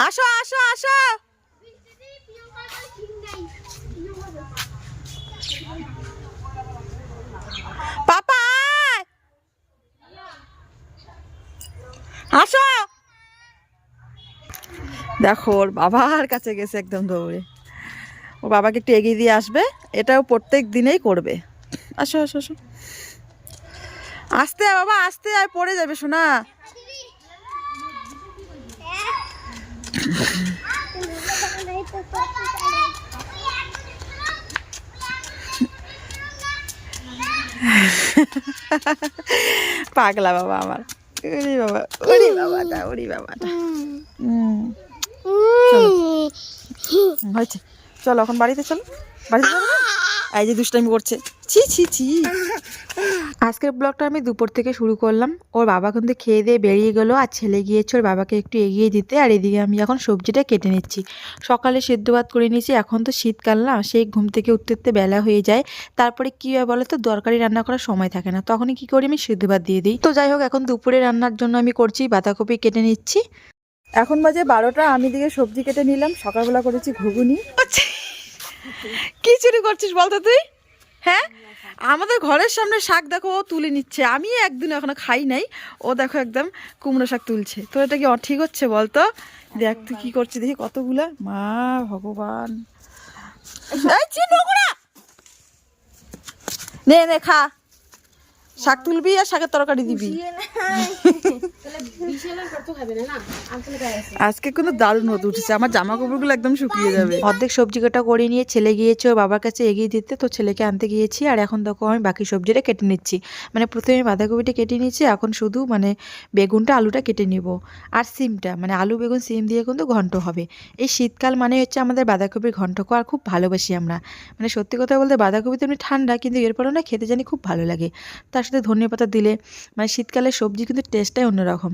আসো আসো আসো। পাপা আয়। আসো। দেখো ওর বাবার কাছে গেছে একদম দৌড়ে। ওর বাবাকে একটু এগিয়ে দিয়ে আসবে, এটাও প্রত্যেক দিনেই করবে। আসো আসো আসো। আস্তে বাবা আস্তে, আর পড়ে যাবে শোনা। পাগলা বাবা আমার। ওরে বাবা, ওরে বাবাটা, ওরে বাবাটা। চলো হয়েছে, চলো এখন বাড়িতে চলো। বাড়িতে যাবো না? এই যে দুষ্টামি করছে, ছি ছি ছি। আজকের ব্লগটা আমি দুপুর থেকে শুরু করলাম। ওর বাবা কিন্তু খেয়ে দিয়ে বেরিয়ে গেলো, আর ছেলে গিয়েছে ওর বাবাকে একটু এগিয়ে দিতে, আর এদিকে আমি এখন সবজিটা কেটে নিচ্ছি। সকালে সেদ্ধ ভাত করে নিয়েছি, এখন তো শীতকাল না, সেই ঘুম থেকে উঠতে উঠতে বেলা হয়ে যায়। তারপরে কী হয় বলো তো, তরকারি রান্না করার সময় থাকে না, তখনই কী করি, আমি সেদ্ধ ভাত দিয়ে দিই। তো যাই হোক, এখন দুপুরে রান্নার জন্য আমি করছি, বাঁধাকপি কেটে নিচ্ছি। এখন বাজে 12টা, আমি দিকে সবজি কেটে নিলাম। সকালবেলা করেছি ঘুগনি। কি চুরি করছিস বলতো তুই? হ্যাঁ, আমাদের ঘরের সামনে শাক দেখো ও তুলে নিচ্ছে, আমি একদিন এখনো খাই নাই, ও দেখো একদম কুমড়ো শাক তুলছে। তো এটা কি ঠিক হচ্ছে বলতো? দেখ তুই কি করছিস, দেখি কতগুলা, মা ভগবান। এই ছি, নোংরা। নে নে খা, শাক তুলবি আর শাকের তরকারি দিবি। আজকে কিন্তু দারুণ রোদ উঠেছে, আমার জামা কাপড়গুলো একদম শুকিয়ে যাবে। অর্ধেক সবজি কাটা করে নিয়ে ছেলে গিয়েছে ওর বাবার কাছে এগিয়ে দিতে, তো ছেলেকে আনতে গিয়েছি। আর এখন দেখো আমি বাকি সবজিটা কেটে নিচ্ছি। মানে প্রথমে বাঁধাকপিটা কেটে নিচ্ছি, এখন শুধু মানে বেগুনটা আলুটা কেটে নিব। আর সিমটা মানে আলু বেগুন সিম দিয়ে কিন্তু ঘন্ট হবে। এই শীতকাল মানে হচ্ছে আমাদের বাঁধাকপির ঘন্ট খাওয়া খুব ভালোবাসি আমরা। মানে সত্যি কথা বলতে বাঁধাকপি তো এমনি ঠান্ডা, কিন্তু এরপরেও না খেতে জানি খুব ভালো লাগে। তার সাথে ধনেপাতা দিলে মানে শীতকালের সবজি কিন্তু টেস্টটাই অন্যরকম।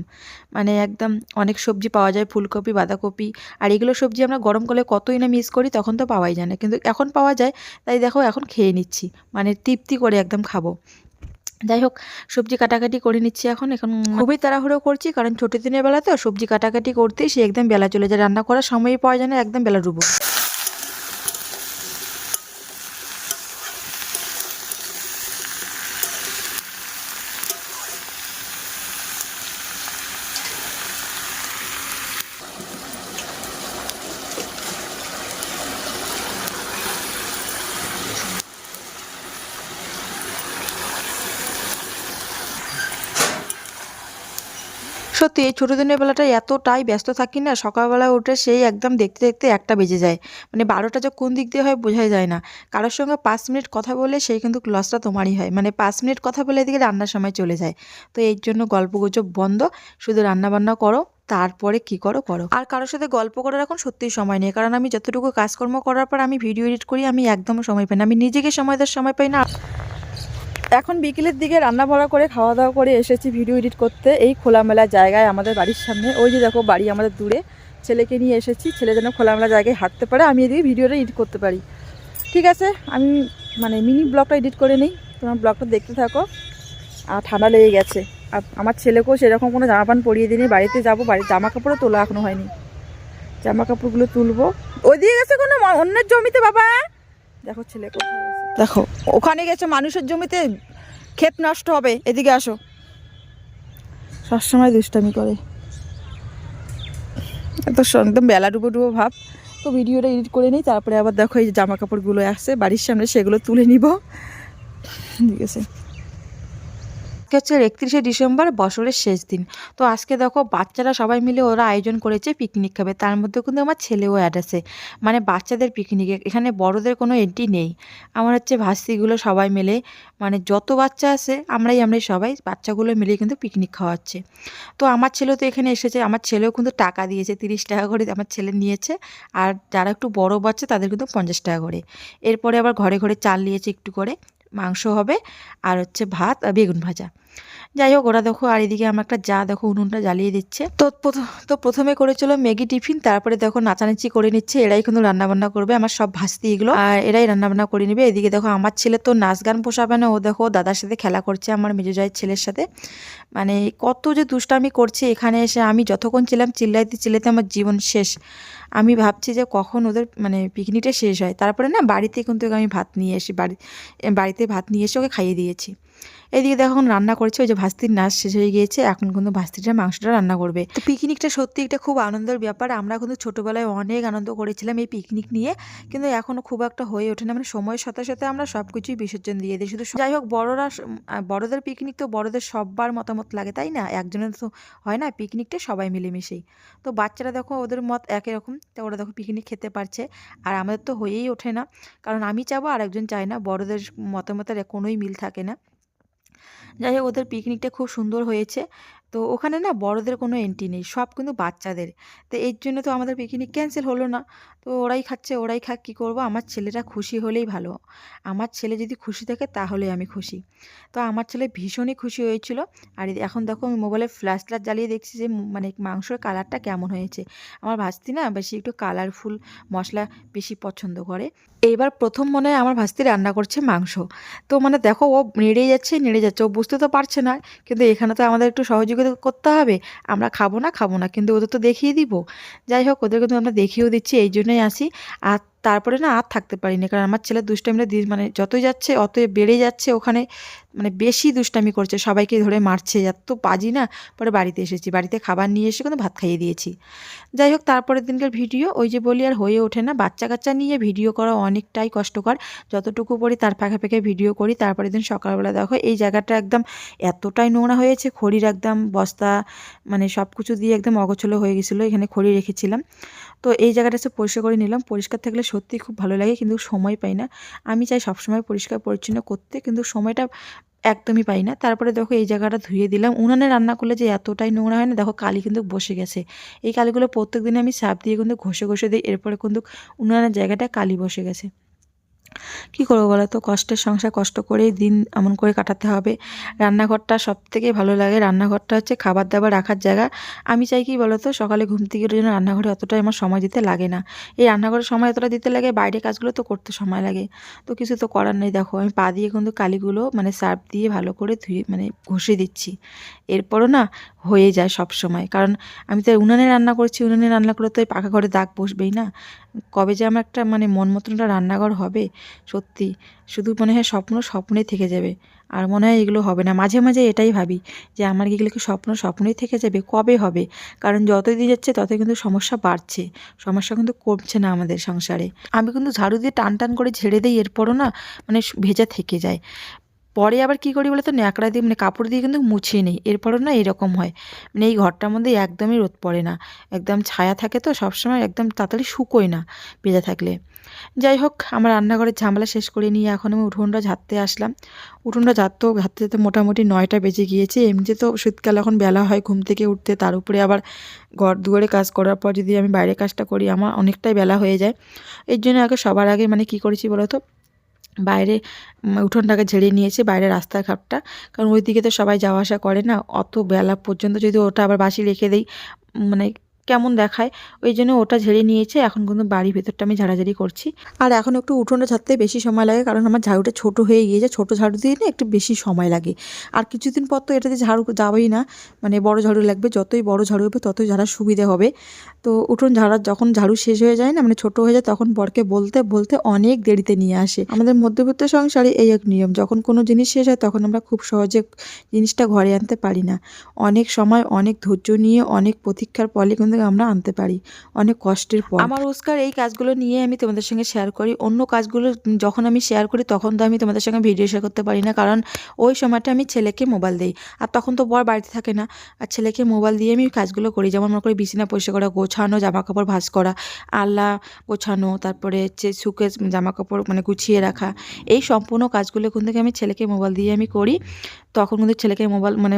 মানে একদম অনেক সবজি পাওয়া যায়, ফুলকপি বাঁধাকপি, আর এগুলো সবজি আমরা গরমকালে কতই না মিস করি, তখন তো পাওয়াই যায় না, কিন্তু এখন পাওয়া যায়। তাই দেখো এখন খেয়ে নিচ্ছি, মানে তৃপ্তি করে একদম খাবো। যাই হোক, সবজি কাটাকাটি করে নিচ্ছি এখন। এখন খুবই তাড়াহুড়ো করছি, কারণ ছোটো দিনের বেলা তো সবজি কাটাকাটি করতেই সে একদম বেলা চলে যায়, রান্না করার সময়ই পাওয়া যায় না, একদম বেলা ডুবো। সত্যি এই ছোটো দিনের বেলাটা এতটাই ব্যস্ত থাকি না, সকালবেলা উঠে সেই একদম দেখতে দেখতে 1টা বেজে যায়। মানে 12টা যে কোন দিক দিয়ে হয় বোঝাই যায় না। কারোর সঙ্গে 5 মিনিট কথা বলে সেই কিন্তু লসটা তোমারই হয়। মানে 5 মিনিট কথা বলে এদিকে রান্নার সময় চলে যায়। তো এর জন্য গল্পগুজব বন্ধ, শুধু রান্নাবান্না করো, তারপরে কি করো করো। আর কারোর সাথে গল্প করার এখন সত্যিই সময় নেই, কারণ আমি যতটুকু কাজকর্ম করার পর আমি ভিডিও এডিট করি, আমি একদমও সময় পাই না, আমি নিজেকে সময় দেওয়ার সময় পাই না। এখন বিকেলের দিকে রান্না বাড়া করে খাওয়া দাওয়া করে এসেছি ভিডিও এডিট করতে, এই খোলামেলা জায়গায় আমাদের বাড়ির সামনে। ওই যে দেখো বাড়ি আমাদের দূরে, ছেলেকে নিয়ে এসেছি, ছেলে যেন খোলামেলা জায়গায় হাঁটতে পারে, আমি এদিকে ভিডিওটা এডিট করতে পারি। ঠিক আছে, আমি মানে মিনি ব্লগটা এডিট করে নিই, তোমার ব্লগটা দেখতে থাকো। আর ঠান্ডা লেগে গেছে, আর আমার ছেলেকেও সেরকম কোনো জামা প্যান্ট পরিয়ে দিইনি, বাড়িতে যাবো, বাড়ির জামা কাপড়ও তোলা এখনো হয়নি, জামা কাপড়গুলো তুলবো। ওই দিয়ে গেছে কোনো অন্যের জমিতে বাবা, দেখো ছেলে কোথায় গেছে, দেখো ওখানে গেছে মানুষের জমিতে, ক্ষেত নষ্ট হবে, এদিকে আসো। সবসময় দুষ্টামি করে, এত একদম বেলা ডুবো ডুবো ভাব। তো ভিডিওটা এডিট করে নিই, তারপরে আবার দেখো এই জামা কাপড়গুলো আসছে বাড়ির সামনে, সেগুলো তুলে নিব। ঠিক আছে, আজকে হচ্ছে 31শে ডিসেম্বর, বছরের শেষ দিন। তো আজকে দেখো বাচ্চারা সবাই মিলে ওরা আয়োজন করেছে পিকনিক খাবে, তার মধ্যে কিন্তু আমার ছেলেও অ্যাড আছে। মানে বাচ্চাদের পিকনিকে, এখানে বড়দের কোনো এন্ট্রি নেই। আমার হচ্ছে ভাস্তিগুলো সবাই মিলে, মানে যত বাচ্চা আছে আমরাই সবাই বাচ্চাগুলো মিলে কিন্তু পিকনিক খাওয়াচ্ছে। তো আমার ছেলেও তো এখানে এসেছে, আমার ছেলেও কিন্তু টাকা দিয়েছে, 30 টাকা করে আমার ছেলে নিয়েছে। আর যারা একটু বড় বাচ্চা তাদের কিন্তু 50 টাকা করে। এরপরে আবার ঘরে ঘরে চাল নিয়েছে একটু করে, মাংস হবে, আর হচ্ছে ভাত আর বেগুন ভাজা। যাই হোক ওরা দেখো, আর এদিকে আমার একটা যা দেখো উনুনটা জ্বালিয়ে দিচ্ছে। তো প্রথমে করেছিল ম্যাগি টিফিন, তারপরে দেখো নাচানাচি করে নিচ্ছে। এরাই কিন্তু রান্নাবান্না করবে, আমার সব ভাস্তি এগুলো, আর এরাই রান্নাবান্না করে নিবে। এদিকে দেখো আমার ছেলে তো নাচ গান পোষাবে না, ও দেখো দাদার সাথে খেলা করছে, আমার মেজো জায়ের ছেলের সাথে। মানে কত যে দুষ্টামি করছে এখানে এসে। আমি যতক্ষণ ছিলাম চিল্লাইতে চিল্লাইতে আমার জীবন শেষ। আমি ভাবছি যে কখন ওদের মানে পিকনিকটা শেষ হয়। তারপরে না বাড়িতে কিন্তু আমি ভাত নিয়ে এসে বাড়িতে ভাত নিয়ে এসে ওকে খাইয়ে দিয়েছি। এদিকে দেখো এখন রান্না করছে, ওই যে ভাস্তির নাচ শেষ হয়ে গিয়েছে, এখন কিন্তু ভাস্তিটা মাংসটা রান্না করবে। তো পিকনিকটা সত্যি একটা খুব আনন্দের ব্যাপার। আমরা কিন্তু ছোটোবেলায় অনেক আনন্দ করেছিলাম এই পিকনিক নিয়ে, কিন্তু এখনও খুব একটা হয়ে ওঠে না। মানে সময়ের সাথে সাথে আমরা সব কিছুই বিসর্জন দিয়ে দিই। শুধু যাই হোক, বড়দের পিকনিক তো বড়দের সব্বার মতামত লাগে, তাই না? একজনের তো হয় না, পিকনিকটা সবাই মিলেমিশেই। তো বাচ্চারা দেখো ওদের মত একই রকম, তো ওরা দেখো পিকনিক খেতে পারছে, আর আমাদের তো হয়েই ওঠে না। কারণ আমি চাবো আর একজন চায় না, বড়দের মতামতের কোনোই মিল থাকে না। যাই হোক ওদের পিকনিকটা খুব সুন্দর হয়েছে। তো ওখানে না বড়দের কোনো এন্ট্রি নেই, সব কিন্তু বাচ্চাদের। তো এর জন্য তো আমাদের পিকনিক ক্যান্সেল হলো না। তো ওরাই খাচ্ছে, ওরাই খাক, কী করবো? আমার ছেলেটা খুশি হলেই ভালো। আমার ছেলে যদি খুশি থাকে তাহলে আমি খুশি। তো আমার ছেলে ভীষণই খুশি হয়েছিল। আর এখন দেখো আমি মোবাইলে ফ্ল্যাশ জ্বালিয়ে দেখছি যে মানে মাংসের কালারটা কেমন হয়েছে। আমার ভাস্তি না বেশি একটু কালারফুল মশলা বেশি পছন্দ করে। এইবার প্রথম মনে হয় আমার ভাস্তি রান্না করছে মাংস। তো মানে দেখো ও নেড়েই যাচ্ছে নেড়ে যাচ্ছে, ও বুঝতে তো পারছে না, কিন্তু এখানে তো আমাদের একটু সহযোগিতা করতে হবে। আমরা খাবো না, কিন্তু ওদের তো দেখিয়ে দিব। যাই হোক ওদের কিন্তু আমরা দেখিয়েও দিচ্ছি, এই জন্যই আসি। আর তারপরে না আর থাকতে পারিনি, কারণ আমার ছেলে দুষ্টামিটা মানে যতই যাচ্ছে অতই বেড়ে যাচ্ছে ওখানে। মানে বেশি দুষ্টামি করছে, সবাইকে ধরে মারছে, এত পাজি না। পরে বাড়িতে এসেছি, বাড়িতে খাবার নিয়ে এসে কিন্তু ভাত খাইয়ে দিয়েছি। যাই হোক তারপরের দিনকার ভিডিও ওই যে বলি আর হয়ে ওঠে না, বাচ্চা কাচ্চা নিয়ে ভিডিও করা অনেকটাই কষ্টকর। যতটুকু পড়ি তার ফাঁকে ফাঁকে ভিডিও করি। তারপরের দিন সকালবেলা দেখো এই জায়গাটা একদম এতটাই নোংরা হয়েছে, খড়ির একদম বস্তা মানে সব কিছু দিয়ে একদম অগোছলো হয়ে গেছিলো, এখানে খড়ি রেখেছিলাম। তো এই জায়গাটা এসে পরিষ্কার করে নিলাম। পরিষ্কার থাকলে সত্যিই খুব ভালো লাগে, কিন্তু সময় পাই না। আমি চাই সবসময় পরিষ্কার পরিচ্ছন্ন করতে, কিন্তু সময়টা একদমই পাই না। তারপরে দেখো এই জায়গাটা ধুয়ে দিলাম। উনানে রান্না করলে যে এতটাই নোংরা হয় না, দেখো কালি কিন্তু বসে গেছে। এই কালিগুলো প্রত্যেক দিন আমি সার্ফ দিয়ে কিন্তু ঘষে ঘষে দিই, এরপরে কিন্তু উনানের জায়গাটা কালি বসে গেছে। কী করবো বলো তো, কষ্টের সংসার, কষ্ট করেই দিন এমন করে কাটাতে হবে। রান্নাঘরটা সবথেকে ভালো লাগে, রান্নাঘরটা হচ্ছে খাবার দাবার রাখার জায়গা। আমি চাই কি বলো তো, সকালে ঘুম থেকে ওঠার জন্য রান্নাঘরে অতটাই আমার সময় দিতে লাগে না। এই রান্নাঘরের সময় এতটা দিতে লাগে, বাইরের কাজগুলো তো করতে সময় লাগে। তো কিছু তো করার নেই। দেখো আমি পা দিয়ে কিন্তু কালিগুলো মানে সার্ফ দিয়ে ভালো করে ধুয়ে মানে ঘষে দিচ্ছি। এরপরও না হয়ে যায় সব সময়, কারণ আমি তো উনানে রান্না করছি, উনানে রান্না করে তো ওই পাকা ঘরে দাগ বসবেই না। কবে যে আমার একটা মানে মন মতন একটা রান্নাঘর হবে, সত্যি শুধু মনে হয় স্বপ্নই থেকে যাবে। আর মনে হয় এগুলো হবে না। মাঝে মাঝে এটাই ভাবি যে আমার কি এগুলো কি স্বপ্নই থেকে যাবে, কবে হবে? কারণ যতই দিন যাচ্ছে ততই কিন্তু সমস্যা বাড়ছে, সমস্যা কিন্তু কমছে না আমাদের সংসারে। আমি কিন্তু ঝাড়ু দিয়ে টান টান করে ঝেড়ে দিই, এরপরও না মানে ভেজা থেকে যায়। পরে আবার কী করি বলে তো, ন্যাকড়া দিয়ে মানে কাপড় দিয়ে কিন্তু মুছিয়ে নিই, এরপরও না এরকম হয়। মানে এই ঘরটার মধ্যে একদমই রোদ পড়ে না, একদম ছায়া থাকে তো সবসময়, একদম তাড়াতাড়ি শুকোয় না ভেজা থাকলে। যাই হোক আমার রান্নাঘরের ঝামেলা শেষ করে নিয়ে এখন আমি উঠোনটা ঝাড়তে আসলাম। উঠোনটা ঝাড়তে যেতে মোটামুটি 9টা বেজে গিয়েছে। এমনিতে তো শীতকালে এখন বেলা হয় ঘুম থেকে উঠতে, তার উপরে আবার ঘর দুয়ারে কাজ করার পর যদি আমি বাইরের কাজটা করি আমার অনেকটাই বেলা হয়ে যায়। এর জন্য সবার আগে মানে কী করেছি বলো তো, বাইরে উঠোনটাকে ঝেড়ে নিয়েছি, বাইরে রাস্তার ঘাটটা, কারণ ওই দিকে তো সবাই যাওয়া আসা করে না, অত বেলা পর্যন্ত যদি ওটা আবার বাসি রেখে দেই মানে কেমন দেখায়। ওই জন্য ওটা ঝেড়ে নিয়েছে, এখন কিন্তু বাড়ির ভেতরটা আমি ঝাড়াঝাড়ি করছি। আর এখন একটু উঠোনটা ঝাড়তে বেশি সময় লাগে, কারণ আমার ঝাড়ুটা ছোট হয়ে গিয়েছে, ছোট ঝাড়ু দিয়ে না একটু বেশি সময় লাগে। আর কিছুদিন পর তো এটাতে ঝাড়ু যাবেই না, মানে বড় ঝাড়ু লাগবে, যতই বড় ঝাড়ু হবে ততই ঝাড়ার সুবিধে হবে। তো উঠোন ঝাড়ার যখন ঝাড়ু শেষ হয়ে যায় না, মানে ছোট হয়ে যায়, তখন বরকে বলতে বলতে অনেক দেরিতে নিয়ে আসে। আমাদের মধ্যবিত্ত সংসারে এই এক নিয়ম, যখন কোনো জিনিস শেষ হয় তখন আমরা খুব সহজে জিনিসটা ঘরে আনতে পারি না। অনেক সময় অনেক ধৈর্য নিয়ে অনেক প্রতীক্ষার ফলে কিন্তু আমরা আনতে পারি, অনেক কষ্টের পর। আমার রোজকার এই কাজগুলো নিয়ে আমি তোমাদের সঙ্গে শেয়ার করি। অন্য কাজগুলো যখন আমি শেয়ার করি তখন তো আমি তোমাদের সঙ্গে ভিডিও শেয়ার করতে পারি না, কারণ ওই সময়টা আমি ছেলেকে মোবাইল দিই, আর তখন তো বর বাড়িতে থাকে না। আর ছেলেকে মোবাইল দিয়ে আমি কাজগুলো করি, যেমন মনে করি বিছানা পরিষ্কার করা, গোছানো, জামা কাপড় ভাঁজ করা, আলনা গোছানো, তারপরে হচ্ছে শুকে জামা কাপড় মানে গুছিয়ে রাখা, এই সম্পূর্ণ কাজগুলো কিন্তু আমি ছেলেকে মোবাইল দিয়ে আমি করি। তখন কিন্তু ছেলেকে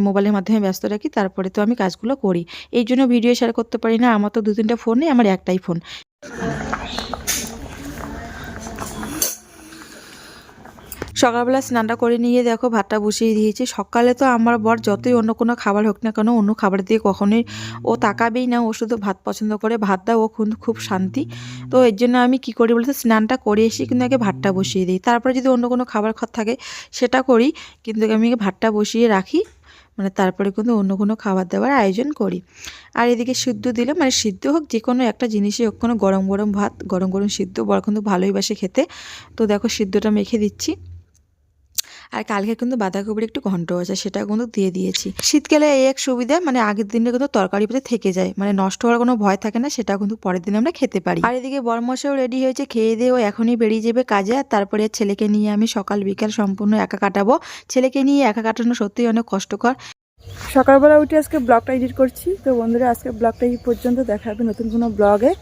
মোবাইলের মাধ্যমে ব্যস্ত রাখি, তারপরে তো আমি কাজগুলো করি। এই জন্য ভিডিও শেয়ার করতে পারি না। আমার তো 2-3টা ফোন নেই, আমার একটাই ফোন। সকালবেলা স্নানটা করে নিয়ে দেখো ভাতটা বসিয়ে দিয়েছি। সকালে তো আমার বর যতই অন্য কোনো খাবার হোক না কেন, অন্য খাবার দিয়ে কখনোই ও তাকাবেই না, ও শুধু ভাত পছন্দ করে, ভাত দাও ও কিন্তু খুব শান্তি। তো এর জন্য আমি কি করি বলতে, স্নানটা করে এসে কিন্তু আগে ভাতটা বসিয়ে দিই, তারপরে যদি অন্য কোনো খাবার থাকে সেটা করি, কিন্তু আমি ভাতটা বসিয়ে রাখি, মানে তারপরে কিন্তু অন্য কোনো খাবার দাবার আয়োজন করি। আর এদিকে সিদ্ধ দিলে, মানে সিদ্ধ হোক যে কোনো একটা জিনিসই হোক, কোনো গরম গরম ভাত, গরম গরম সিদ্ধ বর কিন্তু ভালোই বাসে খেতে। তো দেখো সিদ্ধটা মেখে দিচ্ছি। আর কালকে কিন্তু বাঁধাকপির একটু ঘন্ট আছে, সেটা কিন্তু দিয়ে দিয়েছি। শীতকালে এই এক সুবিধা, মানে আগের দিনে কিন্তু তরকারি পেতে থেকে যায়, মানে নষ্ট হওয়ার কোনো ভয় থাকে না, সেটা কিন্তু পরের দিন আমরা খেতে পারি। আর এদিকে বরমশাও রেডি হয়েছে, খেয়ে দিয়ে ও এখনই বেরিয়ে যাবে কাজে। আর তারপরে ছেলেকে নিয়ে আমি সকাল বিকাল সম্পূর্ণ একা কাটাবো। ছেলেকে নিয়ে একা কাটানো সত্যিই অনেক কষ্টকর। সকালবেলা উঠে আজকে ব্লগটা এডিট করছি। তো বন্ধুরা, আজকে ব্লগটা এই পর্যন্ত, দেখা হবে নতুন কোনো ব্লগে।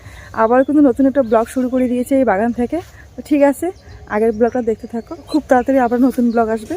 আবার কিন্তু নতুন একটা ব্লগ শুরু করে দিয়েছে এই বাগান থেকে। তো ঠিক আছে, আগের ব্লগটা দেখতে থাকো, খুব তাড়াতাড়ি আবার নতুন ব্লগ আসবে।